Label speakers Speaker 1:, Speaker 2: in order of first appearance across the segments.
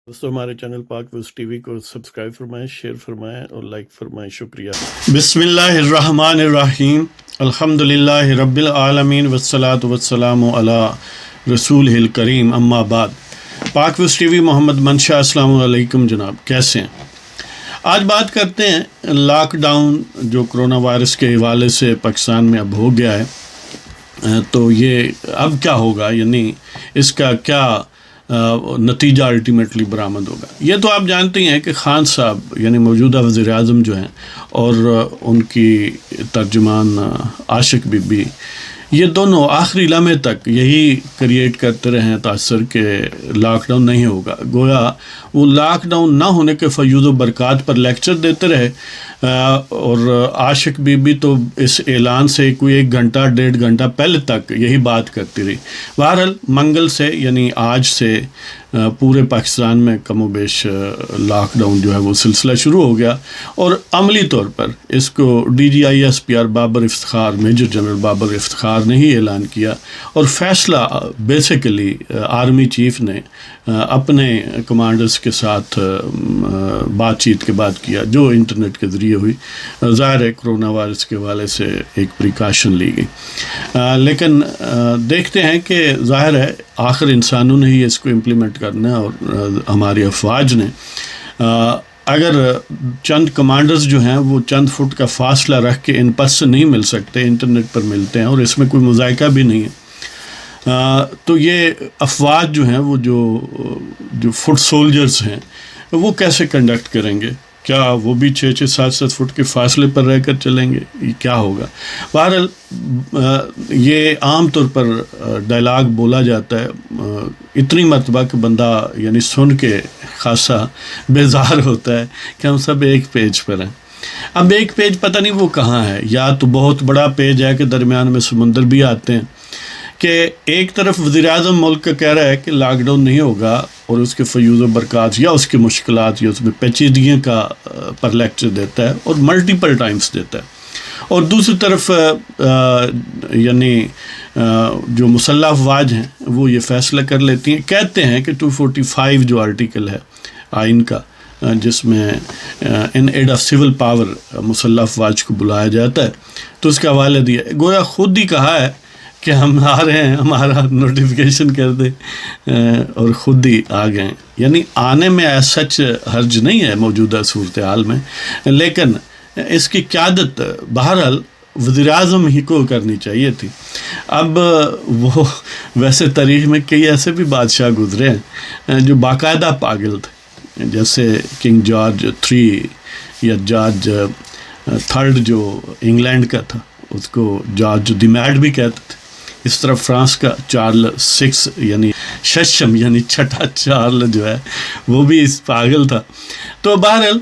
Speaker 1: دوستو ہمارے چینل پاک ویوز ٹی وی کو سبسکرائب فرمائیں، شیئر فرمائیں اور لائک فرمائیں، شکریہ۔ بسم اللہ الرحمن الرحیم، الحمدللہ رب العالمین والصلاة والسلام علی رسول الکریم، اما بعد۔ پاک ویوز ٹی وی محمد منشا، السلام علیکم جناب، کیسے ہیں؟ آج بات کرتے ہیں لاک ڈاؤن جو کرونا وائرس کے حوالے سے پاکستان میں اب ہو گیا ہے، تو یہ اب کیا ہوگا، یعنی اس کا کیا نتیجہ الٹیمیٹلی برآمد ہوگا۔ یہ تو آپ جانتے ہیں کہ خان صاحب یعنی موجودہ وزیر اعظم جو ہیں اور ان کی ترجمان عاشق بی بی، یہ دونوں آخری لمحے تک یہی کریٹ کرتے رہے ہیں تاثر کہ لاک ڈاؤن نہیں ہوگا۔ گویا وہ لاک ڈاؤن نہ ہونے کے فیوض و برکات پر لیکچر دیتے رہے، اور عاشق بی بی تو اس اعلان سے کوئی 1 گھنٹہ 1.5 گھنٹہ پہلے تک یہی بات کرتی رہی۔ بہرحال منگل سے یعنی آج سے پورے پاکستان میں کم و بیش لاک ڈاؤن جو ہے وہ سلسلہ شروع ہو گیا، اور عملی طور پر اس کو D G I S P R Babar Iftikhar, major general Babar Iftikhar نے ہی اعلان کیا، اور فیصلہ بیسیکلی آرمی چیف نے اپنے کمانڈرز کے ساتھ بات چیت کے بعد کیا، جو انٹرنیٹ کے ذریعے ہوئی۔ ظاہر ہے کرونا وائرس کے حوالے سے ایک پریکاشن لی گئی، لیکن دیکھتے ہیں کہ ظاہر ہے آخر انسانوں نے ہی اس کو امپلیمنٹ کرنا ہے، اور ہماری افواج نے اگر چند کمانڈرز جو ہیں وہ چند فٹ کا فاصلہ رکھ کے ان پس سے نہیں مل سکتے، انٹرنیٹ پر ملتے ہیں اور اس میں کوئی مذائقہ بھی نہیں ہے، تو یہ افواج جو ہیں وہ جو فٹ سولجرز ہیں وہ کیسے کنڈکٹ کریں گے؟ کیا وہ بھی 6-6 7-7 فٹ کے فاصلے پر رہ کر چلیں گے؟ یہ کیا ہوگا؟ بہرحال یہ عام طور پر ڈائلاگ بولا جاتا ہے اتنی مرتبہ کہ بندہ یعنی سن کے خاصا بیزار ہوتا ہے کہ ہم سب ایک پیج پر ہیں۔ اب ایک پیج پتہ نہیں وہ کہاں ہے، یا تو بہت بڑا پیج ہے کہ درمیان میں سمندر بھی آتے ہیں، کہ ایک طرف وزیر اعظم ملک کا کہہ رہا ہے کہ لاک ڈاؤن نہیں ہوگا اور اس کے فیوض و برکات یا اس کی مشکلات یا اس میں پیچیدگیوں کا پر لیکچر دیتا ہے اور ملٹیپل ٹائمز دیتا ہے، اور دوسری طرف یعنی جو مسلح افواج ہیں وہ یہ فیصلہ کر لیتی ہیں، کہتے ہیں کہ 245 جو آرٹیکل ہے آئین کا، جس میں ان ایڈ آف سول پاور مسلح افواج کو بلایا جاتا ہے، تو اس کا حوالہ دیا، گویا خود ہی کہا ہے کہ ہم آ رہے ہیں، ہمارا نوٹیفیکیشن کر دے، اور خود ہی آ گئے ہیں۔ یعنی آنے میں ایسا سچ حرج نہیں ہے موجودہ صورتحال میں، لیکن اس کی قیادت بہرحال وزیر اعظم ہی کو کرنی چاہیے تھی۔ اب وہ ویسے تاریخ میں کئی ایسے بھی بادشاہ گزرے ہیں جو باقاعدہ پاگل تھے، جیسے کنگ جارج 3 یا جارج 3 جو انگلینڈ کا تھا، اس کو جارج دی میڈ بھی کہتے تھے۔ اس طرح فرانس کا چارل 6 یعنی ششم یعنی چھٹا چارل جو ہے وہ بھی اس پاگل تھا۔ تو بہرحال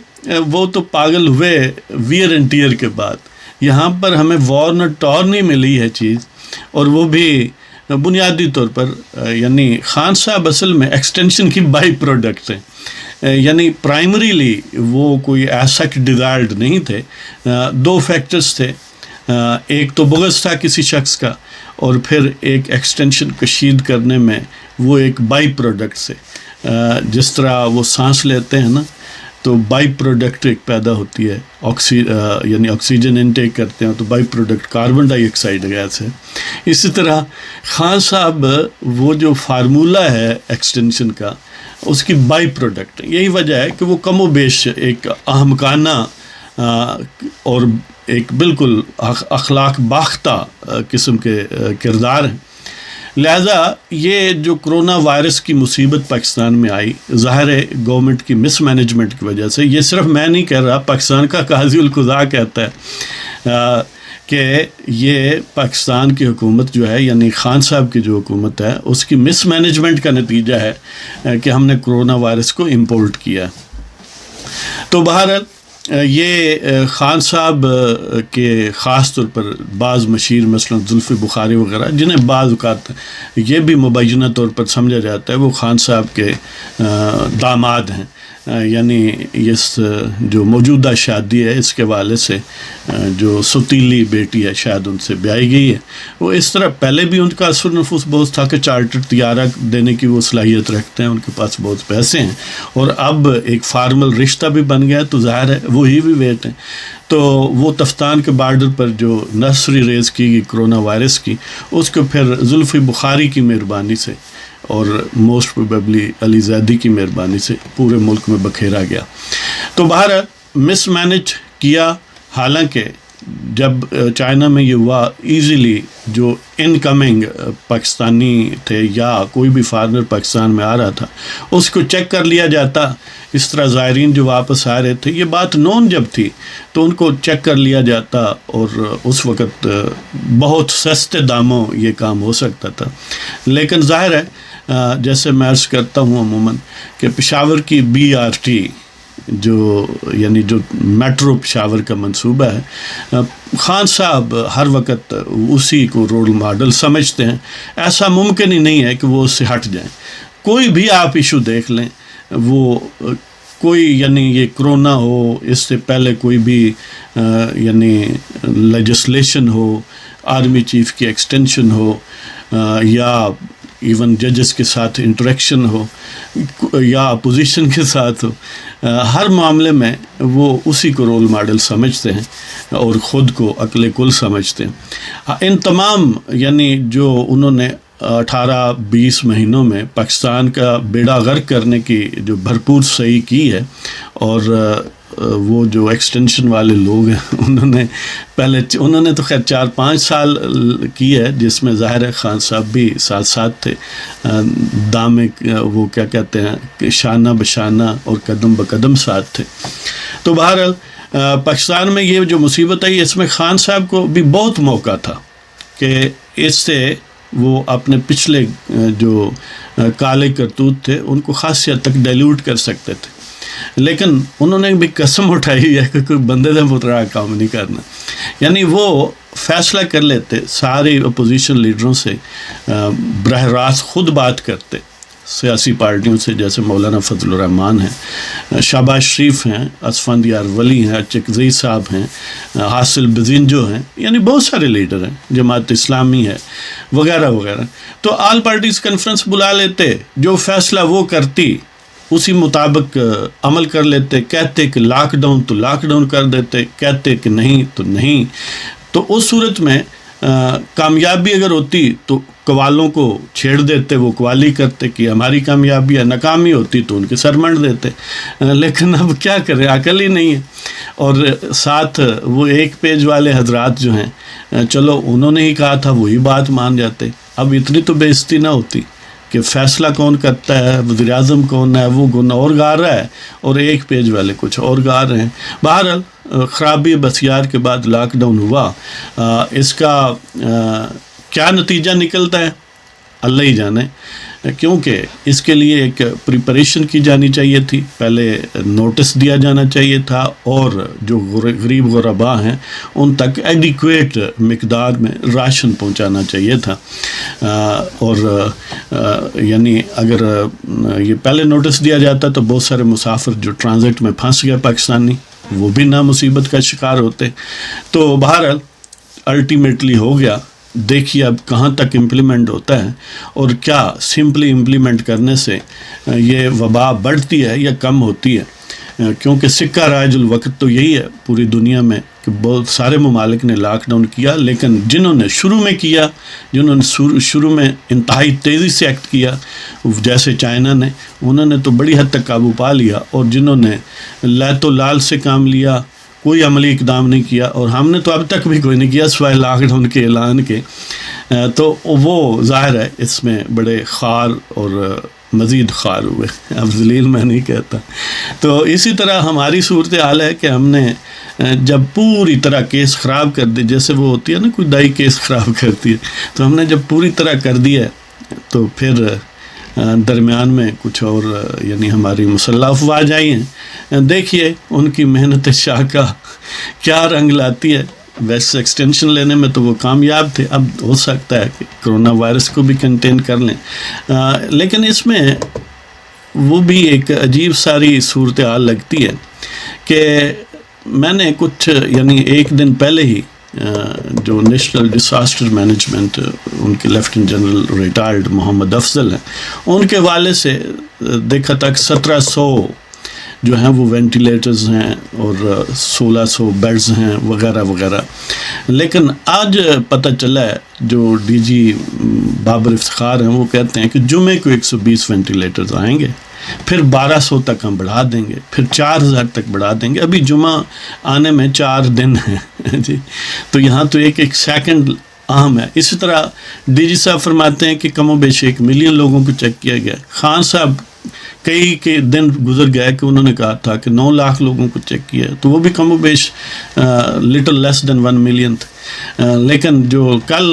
Speaker 1: وہ تو پاگل ہوئے ویئر اینڈ ٹیئر کے بعد، یہاں پر ہمیں وارن ٹور نہیں ملی ہے چیز، اور وہ بھی بنیادی طور پر یعنی خان صاحب اصل میں ایکسٹینشن کی بائی پروڈکٹ ہیں، یعنی پرائمریلی وہ کوئی ایسا ڈیزائرڈ نہیں تھے۔ 2 فیکٹرز تھے، ایک تو بغض تھا کسی شخص کا، اور پھر ایک ایکسٹینشن کشید کرنے میں وہ ایک بائی پروڈکٹ سے، جس طرح وہ سانس لیتے ہیں نا تو بائی پروڈکٹ ایک پیدا ہوتی ہے، یعنی آکسیجن انٹیک کرتے ہیں تو byproduct carbon dioxide gas ہے۔ اسی طرح خان صاحب وہ جو فارمولہ ہے ایکسٹینشن کا، اس کی بائی پروڈکٹ، یہی وجہ ہے کہ وہ کم و بیش ایک احمقانہ اور ایک بالکل اخلاق باختہ قسم کے کردار ہیں۔ لہٰذا یہ جو کرونا وائرس کی مصیبت پاکستان میں آئی، ظاہر ہے گورنمنٹ کی مس مینجمنٹ کی وجہ سے، یہ صرف میں نہیں کہہ رہا، پاکستان کا قاضی القضاء کہتا ہے کہ یہ پاکستان کی حکومت جو ہے یعنی خان صاحب کی جو حکومت ہے اس کی مس مینجمنٹ کا نتیجہ ہے کہ ہم نے کرونا وائرس کو امپورٹ کیا۔ تو بہرحال یہ خان صاحب کے خاص طور پر بعض مشیر مثلا زلفی بخاری وغیرہ، جنہیں بعض اوقات یہ بھی مبینہ طور پر سمجھا جاتا ہے وہ خان صاحب کے داماد ہیں، یعنی اس جو موجودہ شادی ہے اس کے والے سے جو ستیلی بیٹی ہے شاید ان سے بیائی گئی ہے، وہ اس طرح پہلے بھی ان کا اثر نفوذ بہت تھا کہ چارٹرڈ طیارہ دینے کی وہ صلاحیت رکھتے ہیں، ان کے پاس بہت پیسے ہیں، اور اب ایک فارمل رشتہ بھی بن گیا تو ظاہر ہے وہی بھی ویٹ ہیں۔ تو وہ تفتان کے بارڈر پر جو نرسری ریز کی گئی کرونا وائرس کی، اس کو پھر زلفی بخاری کی مہربانی سے اور موسٹ پروبیبلی علی زیدی کی مہربانی سے پورے ملک میں بکھیرا گیا۔ تو بہرحال مس مینج کیا، حالانکہ جب چائنا میں یہ ہوا ایزیلی جو ان کمنگ پاکستانی تھے یا کوئی بھی فارنر پاکستان میں آ رہا تھا اس کو چیک کر لیا جاتا، اس طرح زائرین جو واپس آ رہے تھے، یہ بات نون جب تھی تو ان کو چیک کر لیا جاتا، اور اس وقت بہت سستے داموں یہ کام ہو سکتا تھا۔ لیکن ظاہر ہے جیسے میں عرض کرتا ہوں عموماً کہ پشاور کی BRT جو یعنی جو میٹرو پشاور کا منصوبہ ہے، خان صاحب ہر وقت اسی کو رول ماڈل سمجھتے ہیں، ایسا ممکن ہی نہیں ہے کہ وہ اس سے ہٹ جائیں۔ کوئی بھی آپ ایشو دیکھ لیں، وہ کوئی یعنی یہ کرونا ہو، اس سے پہلے کوئی بھی یعنی لیجسلیشن ہو، آرمی چیف کی ایکسٹینشن ہو، یا ایون ججز کے ساتھ انٹریکشن ہو، یا اپوزیشن کے ساتھ ہو، ہر معاملے میں وہ اسی کو رول ماڈل سمجھتے ہیں اور خود کو عقل کل سمجھتے ہیں۔ ان تمام یعنی جو انہوں نے 18-20 مہینوں میں پاکستان کا بیڑا غرق کرنے کی جو بھرپور صحیح کی ہے، اور وہ جو ایکسٹینشن والے لوگ ہیں انہوں نے تو خیر 4-5 سال کی ہے، جس میں ظاہر ہے خان صاحب بھی ساتھ ساتھ تھے، دامے وہ کیا کہتے ہیں کہ شانہ بشانہ اور قدم بقدم ساتھ تھے۔ تو بہرحال پاکستان میں یہ جو مصیبت آئی، اس میں خان صاحب کو بھی بہت موقع تھا کہ اس سے وہ اپنے پچھلے جو کالے کرتوت تھے ان کو خاص حد تک ڈائلیوٹ کر سکتے تھے، لیکن انہوں نے بھی قسم اٹھائی ہے کہ کوئی بندے سے پترا کام نہیں کرنا، یعنی وہ فیصلہ کر لیتے، سارے اپوزیشن لیڈروں سے براہ راست خود بات کرتے، سیاسی پارٹیوں سے جیسے مولانا فضل الرحمان ہیں، شہباز شریف ہیں، اسفندیار ولی ہیں، چکزئی صاحب ہیں، حاصل بزنجو ہیں، یعنی بہت سارے لیڈر ہیں، جماعت اسلامی ہے وغیرہ وغیرہ۔ تو آل پارٹیز کانفرنس بلا لیتے، جو فیصلہ وہ کرتی اسی مطابق عمل کر لیتے، کہتے کہ لاک ڈاؤن تو لاک ڈاؤن کر دیتے، کہتے کہ نہیں تو نہیں۔ تو اس صورت میں کامیابی اگر ہوتی تو قوالوں کو چھیڑ دیتے، وہ قوالی کرتے کہ ہماری کامیابی ہے، ناکامی ہوتی تو ان کے سر منڈ دیتے، لیکن اب کیا کریں، عقل ہی نہیں ہے۔ اور ساتھ وہ ایک پیج والے حضرات جو ہیں، چلو انہوں نے ہی کہا تھا وہی بات مان جاتے، اب اتنی تو بے عزتی نہ ہوتی کہ فیصلہ کون کرتا ہے، وزیر اعظم کون ہے، وہ گن اور گا رہا ہے اور ایک پیج والے کچھ اور گا رہے ہیں۔ بہرحال خرابی بسیار کے بعد لاک ڈاؤن ہوا، اس کا کیا نتیجہ نکلتا ہے اللہ ہی جانے، کیونکہ اس کے لیے ایک پریپریشن کی جانی چاہیے تھی، پہلے نوٹس دیا جانا چاہیے تھا، اور جو غریب غربا ہیں ان تک ایڈیکویٹ مقدار میں راشن پہنچانا چاہیے تھا۔ اور یعنی اگر یہ پہلے نوٹس دیا جاتا تو بہت سارے مسافر جو ٹرانزٹ میں پھنس گئے پاکستانی، وہ بھی نہ مصیبت کا شکار ہوتے۔ تو بہرحال الٹیمیٹلی ہو گیا، دیکھیے اب کہاں تک امپلیمنٹ ہوتا ہے، اور کیا سمپلی امپلیمنٹ کرنے سے یہ وبا بڑھتی ہے یا کم ہوتی ہے، کیونکہ سکہ راج الوقت تو یہی ہے پوری دنیا میں کہ بہت سارے ممالک نے لاک ڈاؤن کیا، لیکن جنہوں نے شروع میں کیا، جنہوں نے شروع میں انتہائی تیزی سے ایکٹ کیا جیسے چائنا نے، انہوں نے تو بڑی حد تک قابو پا لیا، اور جنہوں نے لیت و لال سے کام لیا، کوئی عملی اقدام نہیں کیا، اور ہم نے تو اب تک بھی کوئی نہیں کیا سوائے لاک ڈاؤن کے اعلان کے، تو وہ ظاہر ہے اس میں بڑے خار اور مزید خار ہوئے، اب ذلیل میں نہیں کہتا۔ تو اسی طرح ہماری صورتحال ہے کہ ہم نے جب پوری طرح کیس خراب کر دی، جیسے وہ ہوتی ہے نا کوئی دائی کیس خراب کرتی ہے، تو ہم نے جب پوری طرح کر دیا تو پھر درمیان میں کچھ اور یعنی ہماری مسلح افواج آئی ہیں. دیکھیے ان کی محنت شاہ کا کیا رنگ لاتی ہے. ویسے ایکسٹینشن لینے میں تو وہ کامیاب تھے، اب ہو سکتا ہے کہ کرونا وائرس کو بھی کنٹین کر لیں، لیکن اس میں وہ بھی ایک عجیب ساری صورتحال لگتی ہے کہ میں نے کچھ یعنی ایک دن پہلے ہی جو نیشنل ڈیزاسٹر مینجمنٹ ان کے لیفٹیننٹ جنرل ریٹائرڈ محمد افضل ہیں، ان کے حوالے سے دیکھا تک 1700 جو ہیں وہ وینٹیلیٹرز ہیں اور 1600 بیڈز ہیں وغیرہ وغیرہ. لیکن آج پتہ چلا ہے جو ڈی جی بابر افتخار ہیں وہ کہتے ہیں کہ جمعے کو 120 وینٹیلیٹرز آئیں گے، پھر 1200 تک ہم بڑھا دیں گے، پھر 4000 تک بڑھا دیں گے. ابھی جمعہ آنے میں 4 دن ہیں جی، تو یہاں تو ایک سیکنڈ اہم ہے. اسی طرح ڈی جی صاحب فرماتے ہیں کہ کم و بیش 1 ملین لوگوں کو چیک کیا گیا. خان صاحب کئی کے دن گزر گئے کہ انہوں نے کہا تھا کہ 9 لاکھ لوگوں کو چیک کیا ہے، تو وہ بھی کم و بیش لٹل لیس دین 1 ملین تھے. لیکن جو کل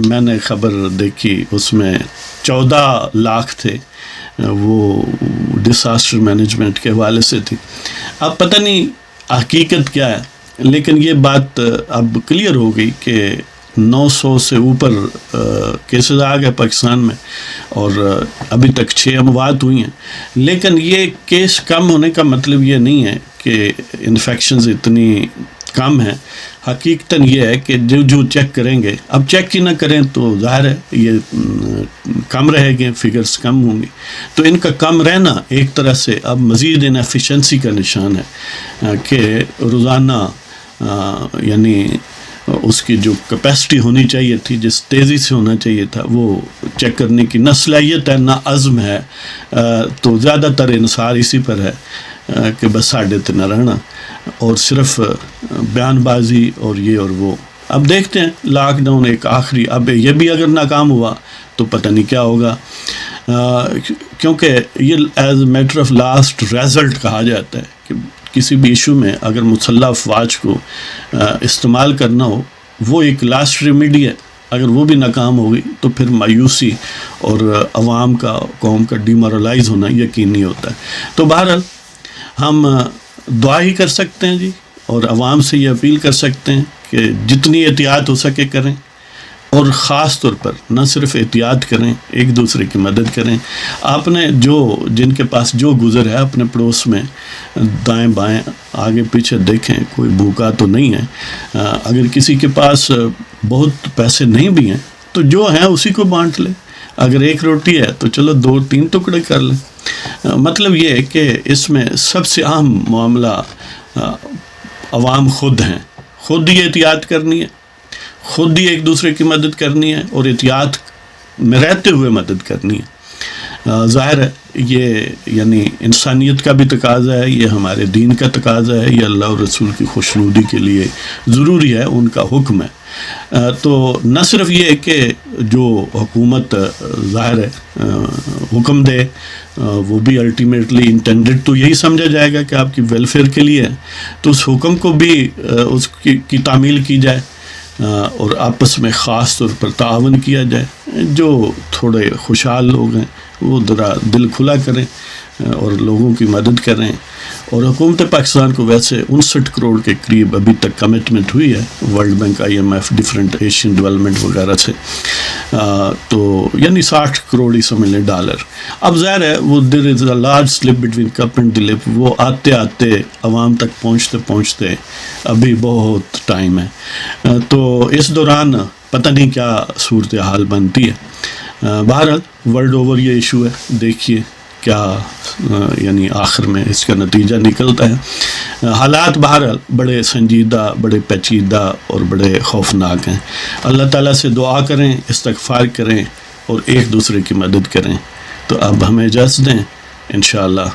Speaker 1: میں نے خبر دیکھی اس میں 14 لاکھ تھے، وہ ڈیزاسٹر مینجمنٹ کے حوالے سے تھی. اب پتہ نہیں حقیقت کیا ہے، لیکن یہ بات اب کلیئر ہو گئی کہ 900 سے اوپر کیسز آ گئے پاکستان میں، اور ابھی تک 6 اموات ہوئی ہیں. لیکن یہ کیس کم ہونے کا مطلب یہ نہیں ہے کہ انفیکشنز اتنی کم ہیں. حقیقتاً یہ ہے کہ جو چیک کریں گے، اب چیک ہی نہ کریں تو ظاہر ہے یہ کم رہے گے، فگرز کم ہوں گی. تو ان کا کم رہنا ایک طرح سے اب مزید انیفیشنسی کا نشان ہے کہ روزانہ یعنی اس کی جو کیپیسٹی ہونی چاہیے تھی، جس تیزی سے ہونا چاہیے تھا، وہ چیک کرنے کی نہ صلاحیت ہے نہ عزم ہے. تو زیادہ تر انحصار اسی پر ہے کہ بس ساڑھے تے نہ رہنا اور صرف بیان بازی اور یہ اور وہ. اب دیکھتے ہیں لاک ڈاؤن ایک آخری، اب یہ بھی اگر ناکام ہوا تو پتہ نہیں کیا ہوگا، کیونکہ یہ as a matter of last result کہا جاتا ہے کہ کسی بھی ایشو میں اگر مسلح افواج کو استعمال کرنا ہو، وہ ایک لاسٹ ریمیڈی ہے. اگر وہ بھی ناکام ہوگی تو پھر مایوسی اور عوام کا، قوم کا ڈیمورلائز ہونا یقینی ہوتا ہے. تو بہرحال ہم دعا ہی کر سکتے ہیں جی، اور عوام سے یہ اپیل کر سکتے ہیں کہ جتنی احتیاط ہو سکے کریں، اور خاص طور پر نہ صرف احتیاط کریں، ایک دوسرے کی مدد کریں. آپ نے جن کے پاس جو گزر ہے اپنے پڑوس میں دائیں بائیں آگے پیچھے دیکھیں، کوئی بھوکا تو نہیں ہے. اگر کسی کے پاس بہت پیسے نہیں بھی ہیں تو جو ہیں اسی کو بانٹ لیں. اگر 1 روٹی ہے تو چلو 2-3 ٹکڑے کر لیں. مطلب یہ ہے کہ اس میں سب سے اہم معاملہ عوام خود ہیں، خود ہی احتیاط کرنی ہے، خود ہی ایک دوسرے کی مدد کرنی ہے، اور احتیاط میں رہتے ہوئے مدد کرنی ہے. ظاہر ہے یہ یعنی انسانیت کا بھی تقاضا ہے، یہ ہمارے دین کا تقاضا ہے، یہ اللہ اور رسول کی خوشنودی کے لیے ضروری ہے، ان کا حکم ہے. تو نہ صرف یہ کہ جو حکومت ظاہر ہے حکم دے، وہ بھی الٹیمیٹلی انٹینڈڈ تو یہی سمجھا جائے گا کہ آپ کی ویلفیئر کے لیے ہے، تو اس حکم کو بھی اس کی تعمیل کی جائے، اور آپس میں خاص طور پر تعاون کیا جائے. جو تھوڑے خوشحال لوگ ہیں وہ ذرا دل کھلا کریں اور لوگوں کی مدد کریں. اور حکومت پاکستان کو ویسے 59 کروڑ کے قریب ابھی تک کمٹمنٹ ہوئی ہے world bank, IMF، different Asian development وغیرہ سے، تو یعنی 60 کروڑ ہی سمجھ لیں ڈالر. اب ظاہر ہے وہ there is a large slip between cup and the lip, وہ آتے آتے عوام تک پہنچتے ابھی بہت ٹائم ہے. تو اس دوران پتہ نہیں کیا صورتحال بنتی ہے. بہرحال ورلڈ اوور یہ ایشو ہے، دیکھیے کیا یعنی آخر میں اس کا نتیجہ نکلتا ہے. حالات بہرحال بڑے سنجیدہ، بڑے پیچیدہ اور بڑے خوفناک ہیں. اللہ تعالیٰ سے دعا کریں، استغفار کریں اور ایک دوسرے کی مدد کریں. تو اب ہمیں اجازت دیں، انشاءاللہ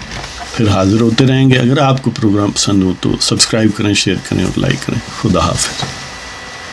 Speaker 1: پھر حاضر ہوتے رہیں گے. اگر آپ کو پروگرام پسند ہو تو سبسکرائب کریں، شیئر کریں اور لائک کریں. خدا حافظ.